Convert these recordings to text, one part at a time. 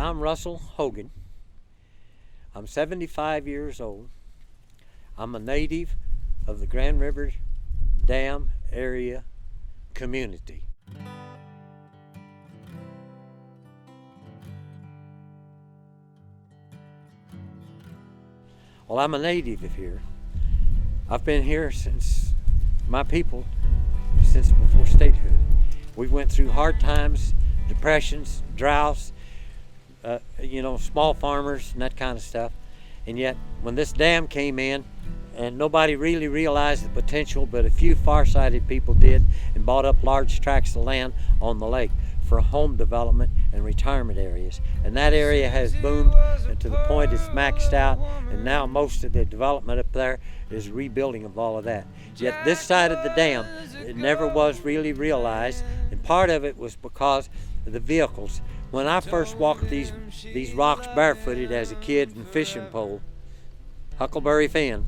I'm Russell Hogan. I'm 75 years old. I'm a native of the Grand River Dam area community. Well, I'm a native of here. I've been here since my people, since before statehood. We went through hard times, depressions, droughts, small farmers and that kind of stuff. And yet, when this dam came in, and nobody really realized the potential, but a few far-sighted people did and bought up large tracts of land on the lake for home development and retirement areas. And that area has boomed to the point it's maxed out, and now most of the development up there is rebuilding of all of that. Yet this side of the dam, it never was really realized, and part of it was because of the vehicles. When I first walked these rocks barefooted as a kid in fishing pole, Huckleberry Finn,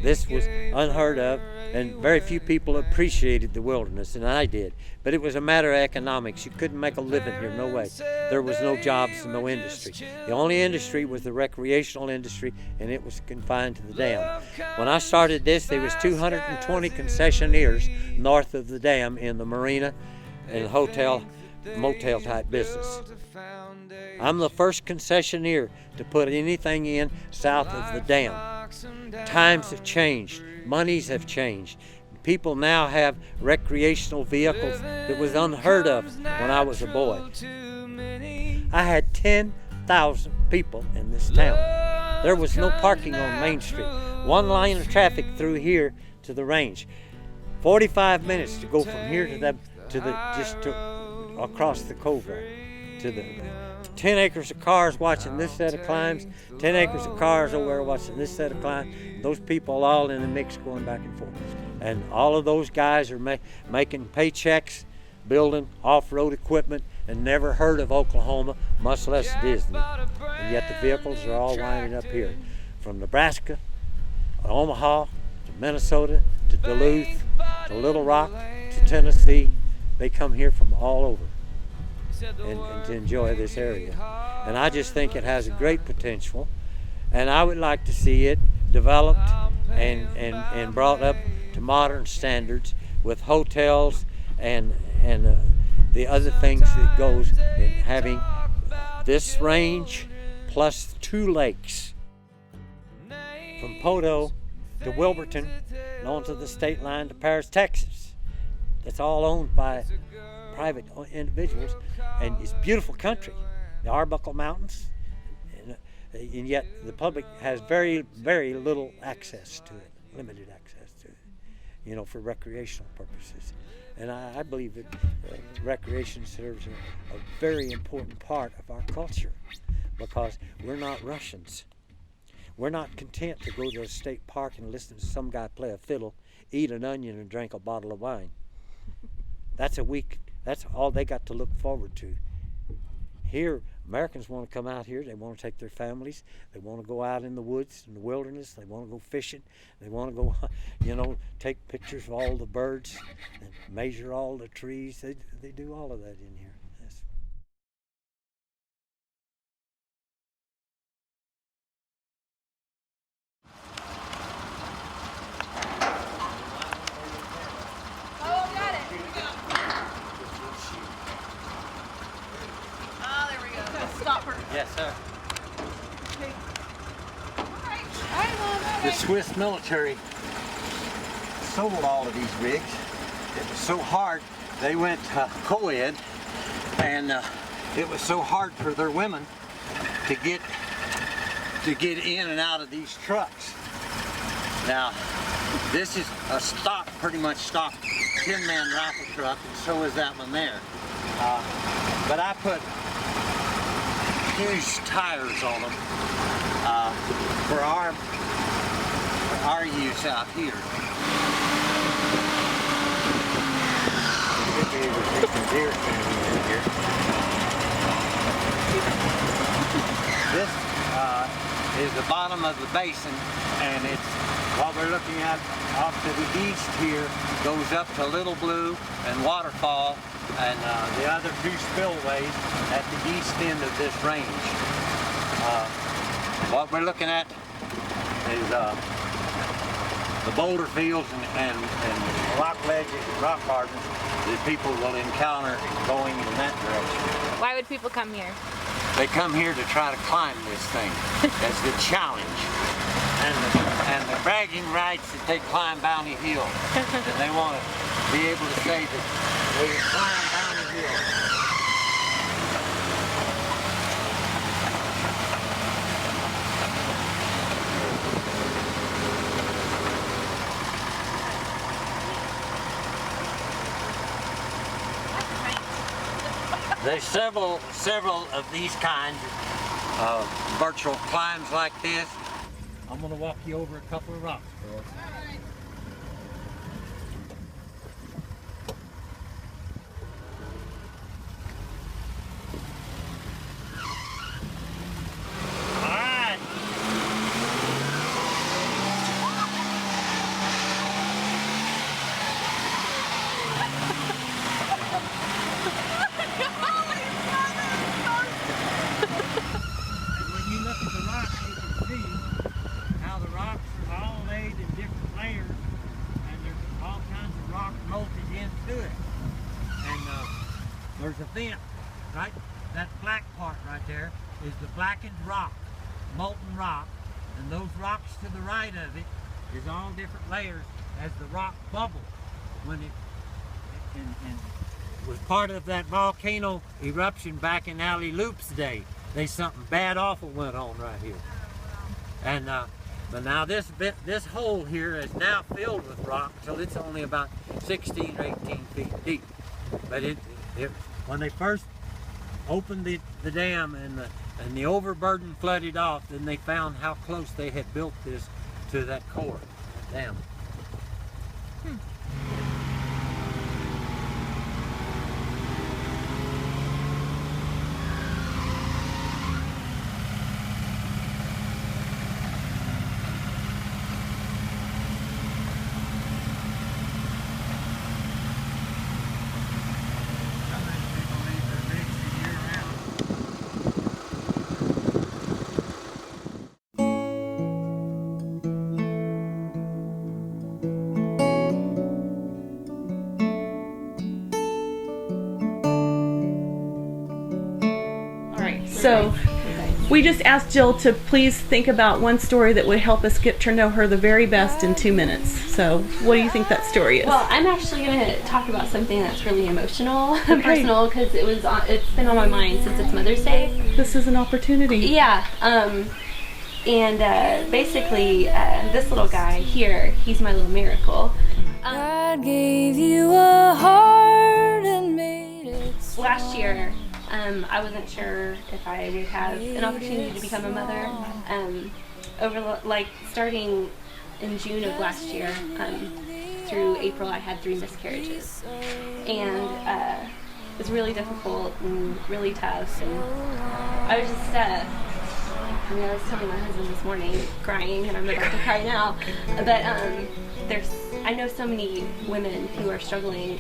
this was unheard of, and very few people appreciated the wilderness, and I did. But it was a matter of economics. You couldn't make a living here, no way. There was no jobs and no industry. The only industry was the recreational industry, and it was confined to the dam. When I started this, there was 220 concessionaires north of the dam in the marina and hotel, motel type business. I'm the first concessionaire to put anything in south of the dam. Times have changed, monies have changed. People now have recreational vehicles that was unheard of when I was a boy. I had 10,000 people in this town. There was no parking on Main Street. One line of traffic through here to the range. 45 minutes to go from here to across the cove there, to the 10 acres of cars watching this set of climbs, 10 acres of cars over there watching this set of climbs. Those people all in the mix going back and forth. And all of those guys are making paychecks, building off-road equipment, and never heard of Oklahoma, much less Disney. And yet the vehicles are all winding up here. From Nebraska, Omaha, to Minnesota, to Duluth, to Little Rock, to Tennessee. They come here from all over. And to enjoy this area. And I just think it has a great potential, and I would like to see it developed and brought up to modern standards with hotels and the other things that goes in having this range plus 2 lakes from Poto to Wilburton and onto the state line to Paris, Texas. That's all owned by private individuals, and it's beautiful country, the Arbuckle Mountains, and yet the public has very, very little access to it, limited access to it, for recreational purposes. And I believe that recreation serves a very important part of our culture, because we're not Russians. We're not content to go to a state park and listen to some guy play a fiddle, eat an onion, and drink a bottle of wine. That's all they got to look forward to. Here, Americans want to come out here. They want to take their families. They want to go out in the woods, in the wilderness. They want to go fishing. They want to go, take pictures of all the birds and measure all the trees. They do all of that in here. Yes. Yes, sir. The Swiss military sold all of these rigs. It was so hard, they went co-ed, and it was so hard for their women to get in and out of these trucks. Now, this is a stock, pretty much stock 10-man rifle truck, and so is that one there. But I put huge tires on them for our use out here. This is the bottom of the basin, and it's What we're looking at off to the east here goes up to Little Blue and Waterfall, and the other two spillways at the east end of this range. What we're looking at is the boulder fields and rock ledges and rock gardens that people will encounter going in that direction. Why would people come here? They come here to try to climb this thing as the challenge. And the bragging rights that they climb Bounty Hill. And they want to be able to say that they climb Bounty Hill. There's several of these kinds of virtual climbs like this. I'm going to walk you over a couple of rocks, girls. All right. When you look at the rocks, you can see how the rocks are all laid in different layers, and there's all kinds of rock molted into it. And there's a vent, right? That black part right there is the blackened rock, molten rock, and those rocks to the right of it is all different layers as the rock bubbles when it and was part of that volcano eruption back in Alley Loop's day. There's something bad awful went on right here. And but now this hole here is now filled with rock till it's only about 16 or 18 feet deep. But when they first opened the dam and the overburden flooded off, then they found how close they had built this to that core dam. So we just asked Jill to please think about one story that would help us get to know her the very best in 2 minutes. So what do you think that story is? Well, I'm actually going to talk about something that's really emotional and personal because it's been on my mind since it's Mother's Day. This is an opportunity. Yeah. Basically, this little guy here, he's my little miracle. God gave you a heart and made it strong. Last year, I wasn't sure if I would have an opportunity to become a mother. Starting in June of last year through April, I had 3 miscarriages, and it was really difficult and really tough. And I was just, I was telling my husband this morning, crying, and I'm about to cry now. But I know so many women who are struggling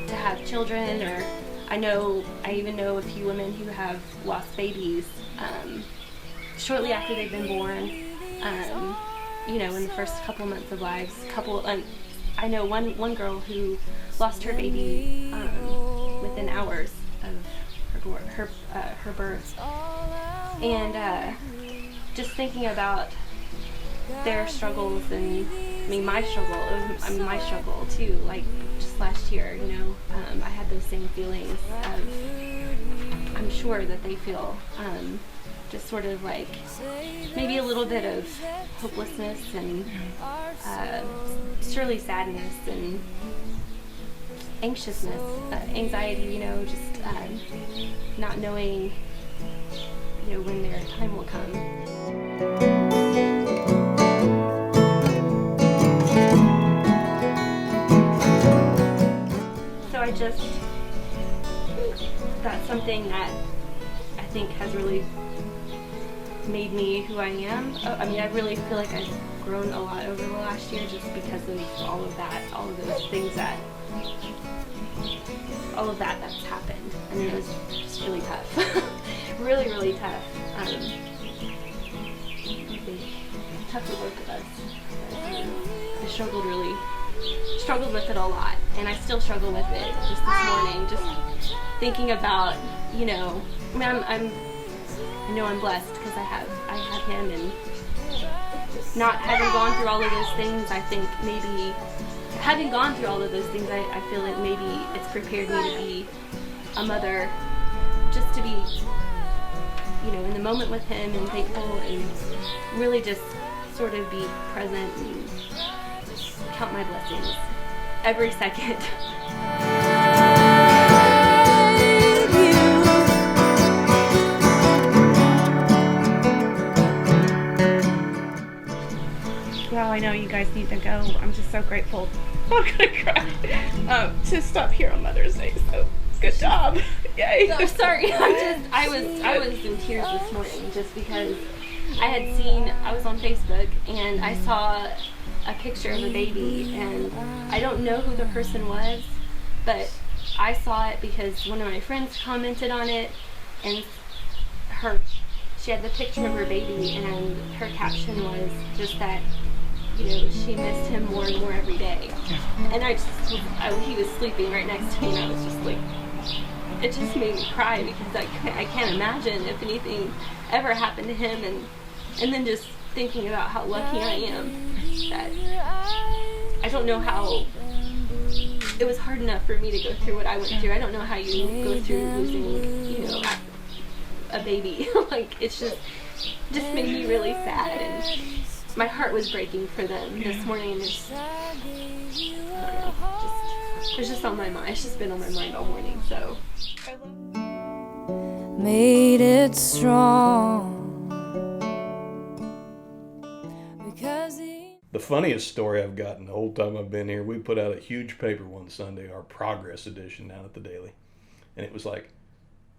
to have children, or I even know a few women who have lost babies shortly after they've been born. In the first couple months of lives. I know one girl who lost her baby within hours of her birth, and just thinking about their struggles and my struggle too. Like just last year, I had those same feelings of, I'm sure that they feel, just sort of like maybe a little bit of hopelessness and surely sadness and anxiousness, anxiety, just not knowing, when their time will come. That's something that I think has really made me who I am. I really feel like I've grown a lot over the last year just because of all of those things that's happened. I mean, it was just really tough. Really, really tough. I think tough for both of us. I struggled with it a lot, and I still struggle with it just this morning, just thinking about, I mean, I know I'm blessed because I have him, and not having gone through all of those things, I think maybe having gone through all of those things, I feel like maybe it's prepared me to be a mother, just to be, in the moment with him and thankful and really just sort of be present and count my blessings every second. Well, I know you guys need to go. I'm just so grateful. I'm gonna cry. To stop here on Mother's Day. So good job. Yay. So sorry. I was in tears this morning just because I was on Facebook and I saw a picture of a baby, and I don't know who the person was, but I saw it because one of my friends commented on it, and she had the picture of her baby, and her caption was just that, she missed him more and more every day. And he was sleeping right next to me, and I was just like, it just made me cry because I can't imagine if anything ever happened to him, and then just thinking about how lucky I am that I don't know how it was hard enough for me to go through what I went through. I don't know how you go through losing, a baby. Like, it's just made me really sad, and my heart was breaking for them this morning. And it's just on my mind. It's just been on my mind all morning. So made it strong because the funniest story I've gotten the whole time I've been here, we put out a huge paper one Sunday, our Progress edition down at the Daily, and it was like,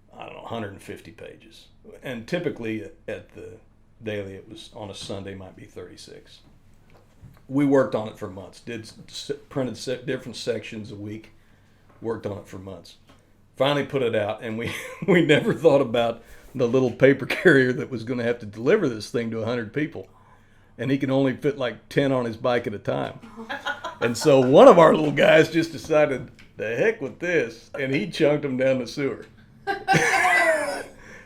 150 pages. And typically at the Daily, it was on a Sunday, might be 36. We worked on it for months, printed different sections a week, worked on it for months. Finally put it out, and we never thought about the little paper carrier that was going to have to deliver this thing to 100 people. And he can only fit like 10 on his bike at a time. And so one of our little guys just decided, the heck with this, and he chunked them down the sewer.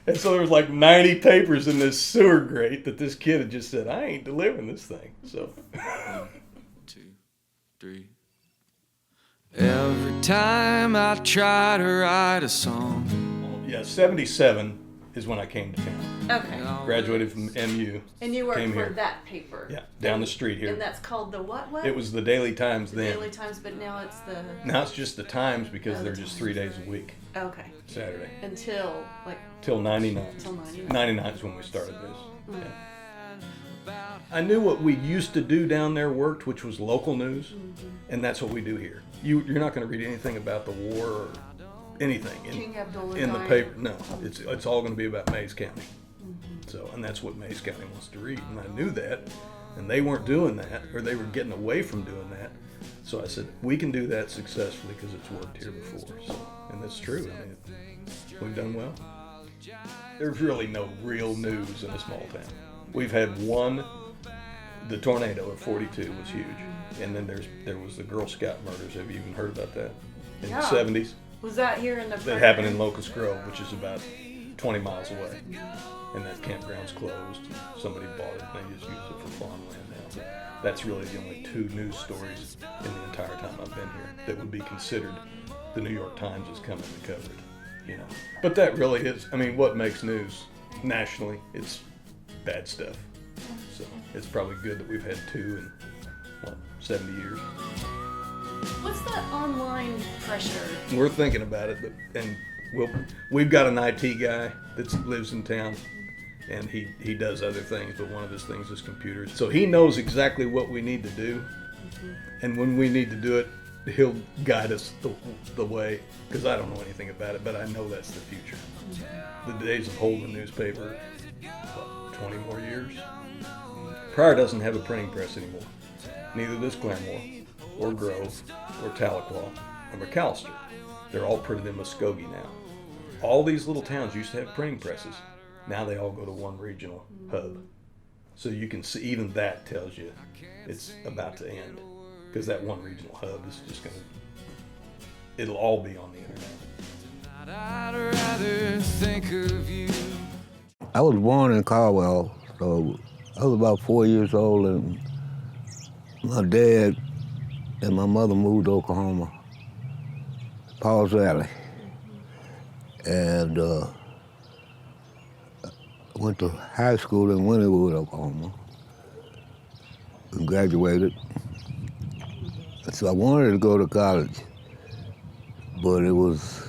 And so there was like 90 papers in this sewer grate that this kid had just said, I ain't delivering this thing. So 1, 2, 3. Every time I try to write a song. Yeah, 77 is when I came to town. Okay. Graduated from MU. And you work came for here. that paper. Yeah, down the street here. And that's called the what? It was the Daily Times the then. Daily Times, but now it's the... Now it's just the Times because they're just 3 days a week. Okay. Saturday. Until, Till 99. Till 99. 99 is when we started this. Yeah. I knew what we used to do down there worked, which was local news, and that's what we do here. You're not going to read anything about the war or anything in the paper. No, it's all going to be about Mays County. So, and that's what Mays County wants to read, and I knew that, and they weren't doing that, or they were getting away from doing that. So I said, we can do that successfully because it's worked here before. So, and that's true. I mean, we've done well. There's really no real news in a small town. We've had one, the tornado of 42 was huge. And then there was the Girl Scout murders. Have you even heard about that? In the 70s? Was that here in the... That happened in Locust Grove, which is about 20 miles away. And that campground's closed. Somebody bought it and they just use it for farmland now. But that's really the only two news stories in the entire time I've been here that would be considered the New York Times is coming to cover it. But that really is, what makes news nationally, it's bad stuff. So it's probably good that we've had two in 70 years. What's the online pressure? We're thinking about it, and we've got an IT guy that lives in town, and he does other things, but one of his things is computers. So he knows exactly what we need to do, and when we need to do it, he'll guide us the way, because I don't know anything about it, but I know that's the future. The days of holding a newspaper, 20 more years? Pryor doesn't have a printing press anymore. Neither does Claremore, or Grove, or Tahlequah, or McAllister. They're all printed in Muskogee now. All these little towns used to have printing presses. Now they all go to one regional hub. So you can see, even that tells you it's about to end, because that one regional hub is just going to, it'll all be on the internet. I'd rather think of you. I was born in Caldwell, so I was about 4 years old, and my dad and my mother moved to Oklahoma, Paul's Valley, and went to high school in Winterwood, Oklahoma, and graduated. So I wanted to go to college, but it was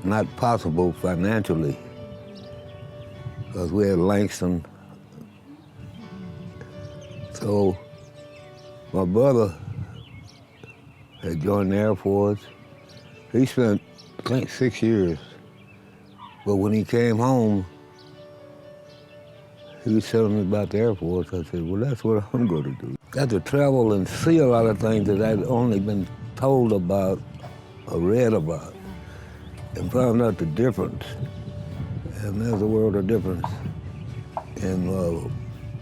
not possible financially, because we had Langston. So my brother had joined the Air Force. He spent, I think, 6 years. But when he came home, he was telling me about the Air Force. I said, well, that's what I'm going to do. Got to travel and see a lot of things that I'd only been told about or read about, and found out the difference. And there's a world of difference in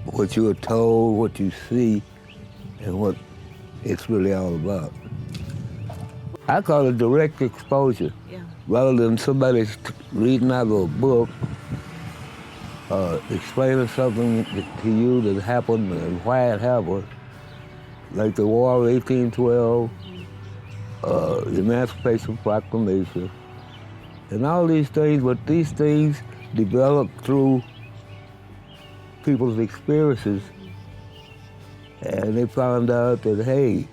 what you are told, what you see, and what it's really all about. I call it direct exposure. Yeah. Rather than somebody reading out of a book, explaining something to you that happened and why it happened, like the War of 1812, the Emancipation Proclamation, and all these things, but these things developed through people's experiences, and they found out that, hey,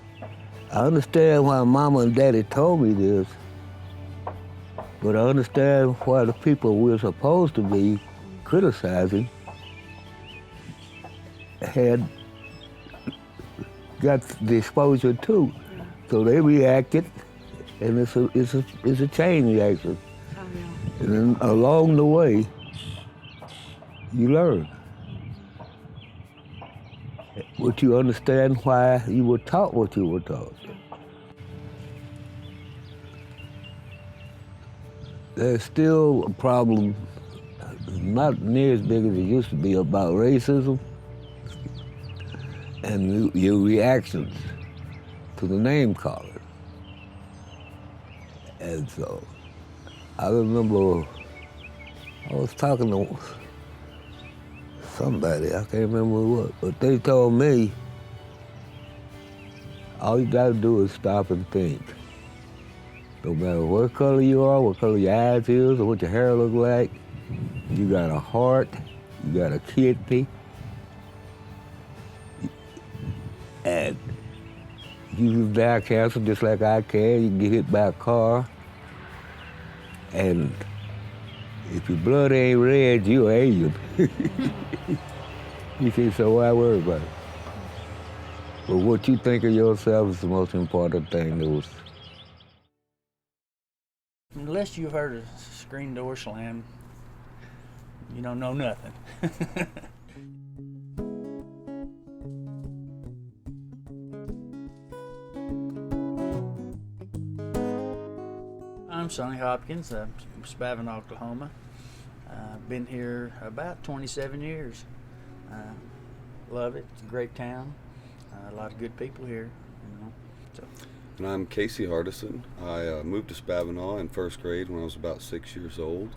I understand why Mama and Daddy told me this, but I understand why the people we're supposed to be criticizing had got the exposure too. So they reacted, and it's a chain reaction. And then along the way, you learn. What you understand why you were taught what you were taught. There's still a problem, not near as big as it used to be, about racism and your reactions to the name calling. And so, I remember I was talking to somebody, I can't remember what, but they told me, all you gotta do is stop and think. No matter what color you are, what color your eyes is, or what your hair look like, you got a heart, you got a kidney, and you can die of cancer just like I can. You can get hit by a car, and if your blood ain't red, you're Asian. You see, so why worry about it? But what you think of yourself is the most important thing. Unless you've heard a screen door slam, you don't know nothing. I'm Sonny Hopkins, I'm from Spavin, Oklahoma. I've been here about 27 years. Love it, it's a great town, a lot of good people here, you know. So. And I'm Casey Hardison. I moved to Spavinaw in first grade when I was about 6 years old,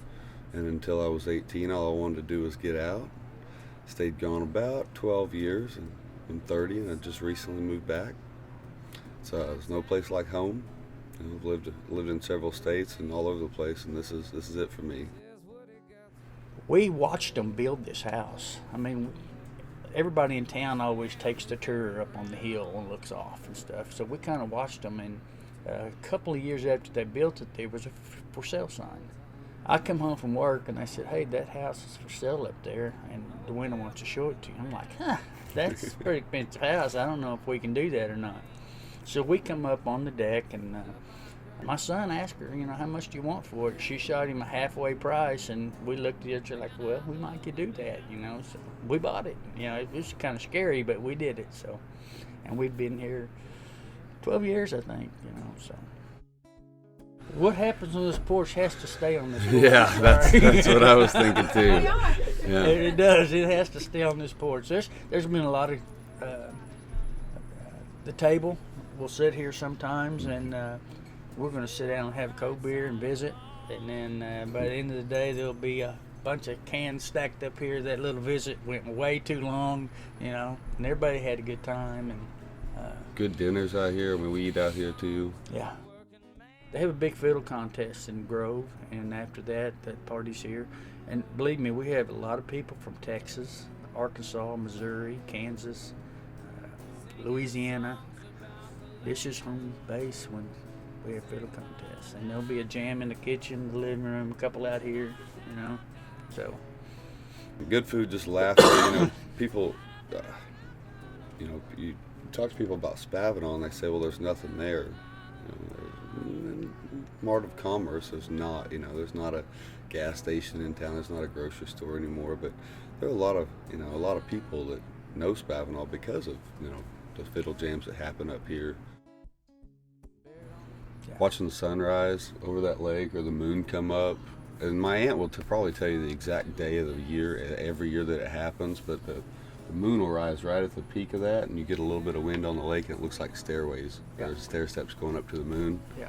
and until I was 18, all I wanted to do was get out. Stayed gone about 12 years, and I'm 30, and I just recently moved back. So there's no place like home. You know, I've lived in several states and all over the place, and this is it for me. We watched them build this house. I mean, everybody in town always takes the tour up on the hill and looks off and stuff. So we kind of watched them, and a couple of years after they built it, there was a for sale sign. I come home from work and I said, hey, that house is for sale up there, and the winner wants to show it to you. I'm like, that's a pretty expensive house. I don't know if we can do that or not. So we come up on the deck, and My son asked her, how much do you want for it? She shot him a halfway price, and we looked at each other like, well, we might could do that, So we bought it. It was kind of scary, but we did it. So, and we've been here 12 years, I think. So. What happens on this porch has to stay on this porch. Yeah, that's what I was thinking too. Yeah. It does. It has to stay on this porch. There's been a lot of the table. We'll sit here sometimes, and we're going to sit down and have a cold beer and visit. And then by the end of the day, there'll be a bunch of cans stacked up here. That little visit went way too long, and everybody had a good time. And good dinners out here. I mean, we eat out here too. Yeah. They have a big fiddle contest in Grove, and after that party's here. And believe me, we have a lot of people from Texas, Arkansas, Missouri, Kansas, Louisiana. This is home base when we have fiddle contests. And there'll be a jam in the kitchen, the living room, a couple out here, So. Good food, just laughter. People, you talk to people about Spavinaw, and they say, well, there's nothing there. Mart of Commerce, there's not a gas station in town, there's not a grocery store anymore, but there are a lot of people that know Spavinaw because of the fiddle jams that happen up here. Yeah. Watching the sunrise over that lake or the moon come up, and my aunt will probably tell you the exact day of the year every year that it happens, but the moon will rise right at the peak of that, and you get a little bit of wind on the lake, and it looks like stairways. Yeah. There's stair steps going up to the moon. Yeah.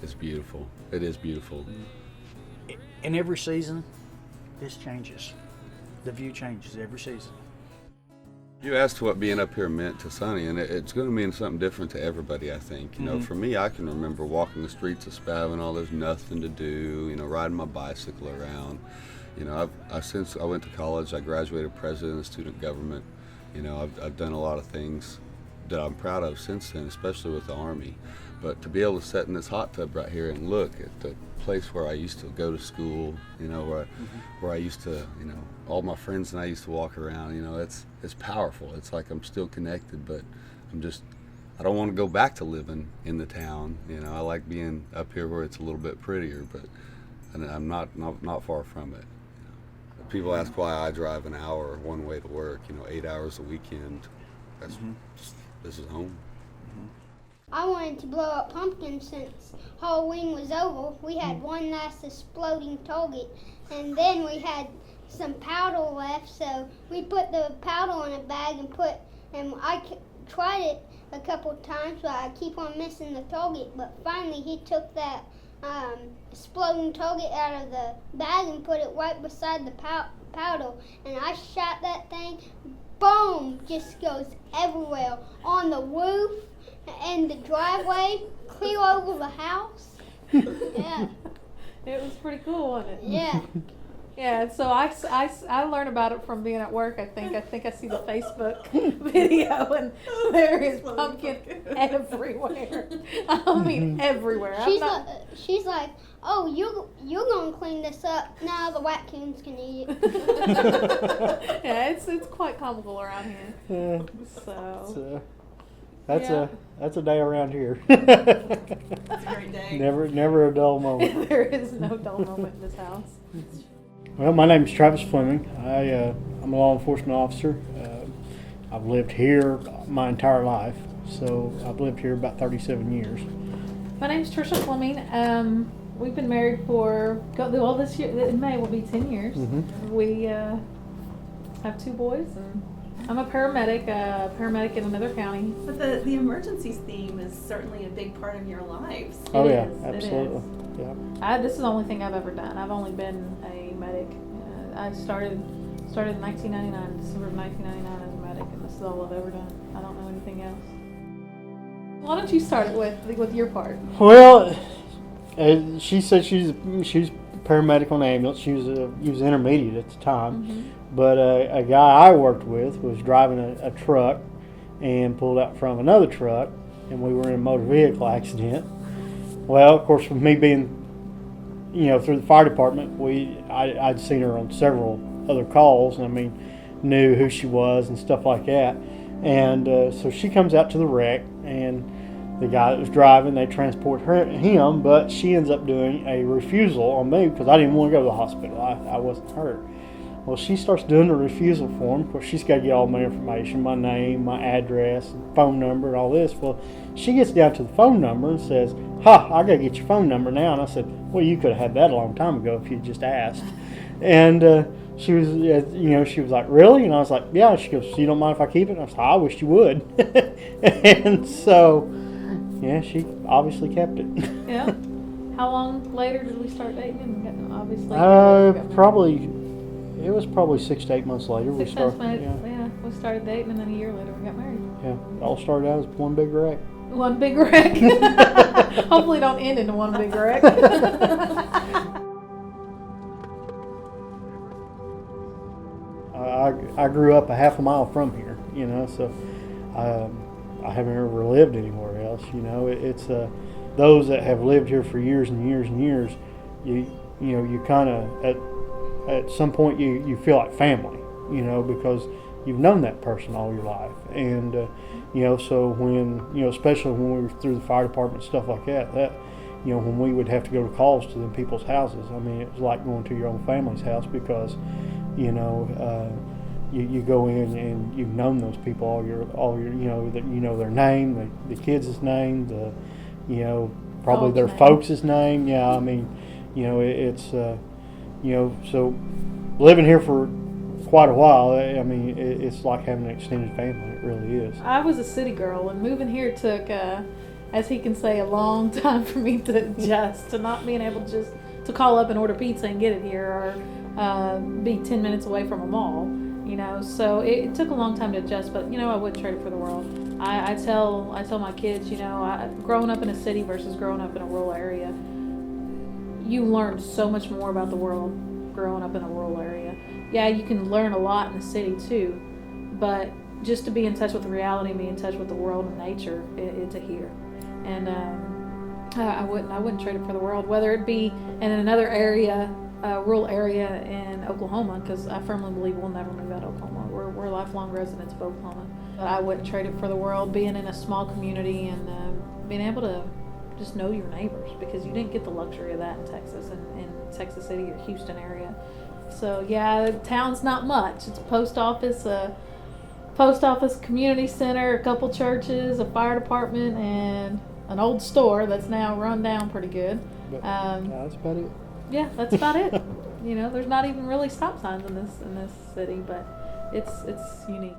It's beautiful. It is beautiful. In every season, this changes. The view changes every season. You asked what being up here meant to Sonny, and it's going to mean something different to everybody, I think. For me, I can remember walking the streets of Spavinaw. There's nothing to do, riding my bicycle around. Since I went to college, I graduated president of student government. I've done a lot of things that I'm proud of since then, especially with the Army. But to be able to sit in this hot tub right here and look at the place where I used to go to school, where I used to, all my friends and I used to walk around, it's powerful. It's like I'm still connected, but I don't want to go back to living in the town. I like being up here where it's a little bit prettier, but I'm not far from it. People ask why I drive an hour one way to work, 8 hours a weekend. This is home. I wanted to blow up pumpkins since Halloween was over. We had one nice exploding target, and then we had some powder left, so we put the powder in a bag and I tried it a couple times, but I keep on missing the target. But finally, he took that exploding target out of the bag and put it right beside the powder, and I shot that thing. Boom! Just goes everywhere on the roof and the driveway, clear over the house. Yeah. It was pretty cool, wasn't it? Yeah. Yeah, so I learned about it from being at work, I think I see the Facebook video, and there is pumpkin everywhere. I mean, everywhere. She's like, oh, you're gonna clean this up. Now the raccoons can eat it. Yeah, it's quite comical around here. So. That's a day around here. That's a great day. Never a dull moment. There is no dull moment in this house. Well, my name is Travis Fleming. I'm a law enforcement officer. I've lived here my entire life, so I've lived here about 37 years. My name's Trisha Fleming. We've been married for, this year, in May will be 10 years. Mm-hmm. We have 2 boys, and I'm a paramedic in another county. But the emergencies theme is certainly a big part of your lives. Oh, yeah, is, absolutely. Yeah. This is the only thing I've ever done. I've only been a medic. I started in 1999, December of 1999 as a medic, and this is all I've ever done. I don't know anything else. Why don't you start with your part? Well, she said she's paramedic on the ambulance. She was intermediate at the time. Mm-hmm. But a guy I worked with was driving a truck and pulled out from another truck, and we were in a motor vehicle accident. Well, of course, with me being, through the fire department, I'd seen her on several other calls, and knew who she was and stuff like that. And so she comes out to the wreck, and the guy that was driving, they transport him, but she ends up doing a refusal on me because I didn't want to go to the hospital. I wasn't hurt. Well, she starts doing the refusal form. Of course, she's got to get all my information, my name, my address, phone number, and all this. Well, she gets down to the phone number and says, I got to get your phone number now. And I said, well, you could have had that a long time ago if you just asked. And she was, she was like, really? And I was like, yeah. She goes, so you don't mind if I keep it? And I was like, I wish you would. And so, yeah, she obviously kept it. Yeah. How long later did we start dating? Obviously. It was probably 6 to 8 months later. We started dating, and then a year later we got married. Yeah, it all started out as one big wreck. One big wreck. Hopefully, don't end in one big wreck. I grew up a half a mile from here, so I haven't ever lived anywhere else. It's those that have lived here for years and years and years. You kind of at some point you feel like family, because you've known that person all your life. And so when especially when we were through the fire department and stuff like that when we would have to go to calls to them people's houses, I mean, it was like going to your own family's house because you go in and you've known those people all your that their name, the kids' name, probably their folks' name. Yeah, I mean, it's so living here for quite a while, I mean, it's like having an extended family. It really is. I was a city girl, and moving here took, as he can say, a long time for me to adjust to not being able just to call up and order pizza and get it here, or be 10 minutes away from a mall. So it took a long time to adjust, but I wouldn't trade it for the world. I tell my kids, growing up in a city versus growing up in a rural area, you learn so much more about the world growing up in a rural area. Yeah, you can learn a lot in the city too, but just to be in touch with the reality, be in touch with the world and nature, it's a here. And I wouldn't trade it for the world, whether it be in another area, rural area in Oklahoma, because I firmly believe we'll never move out of Oklahoma. We're lifelong residents of Oklahoma. But I wouldn't trade it for the world, being in a small community and being able to just know your neighbors, because you didn't get the luxury of that in Texas and in Texas City or Houston area. So yeah, the town's not much. It's a post office, community center, a couple churches, a fire department, and an old store that's now run down pretty good. That's about it. Yeah, that's about it. There's not even really stop signs in this city, but it's unique.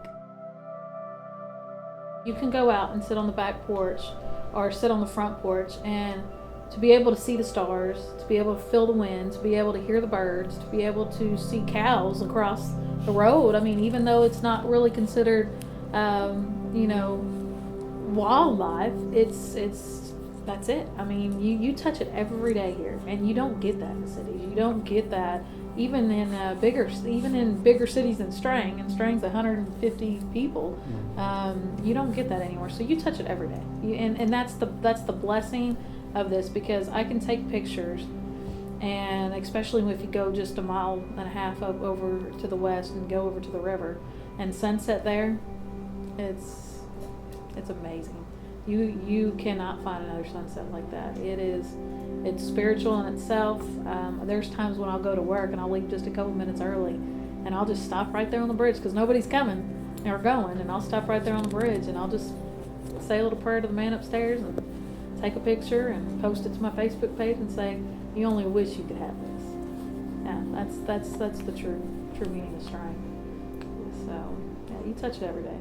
You can go out and sit on the back porch or sit on the front porch, and to be able to see the stars, to be able to feel the wind, to be able to hear the birds, to be able to see cows across the road. I mean, even though it's not really considered, wildlife, that's it. I mean, you touch it every day here, and you don't get that in the cities. You don't get that even in bigger cities than Strang, and Strang's 150 people. You don't get that anywhere. So you touch it every day, and that's the blessing of this, because I can take pictures, and especially if you go just a mile and a half up over to the west and go over to the river and sunset there, it's amazing. You cannot find another sunset like that. It's spiritual in itself. There's times when I'll go to work and I'll leave just a couple minutes early, and I'll just stop right there on the bridge because nobody's coming or going, and I'll stop right there on the bridge and I'll just say a little prayer to the man upstairs and take a picture and post it to my Facebook page and say, "You only wish you could have this." Yeah, that's the true meaning of Strang. So yeah, you touch it every day.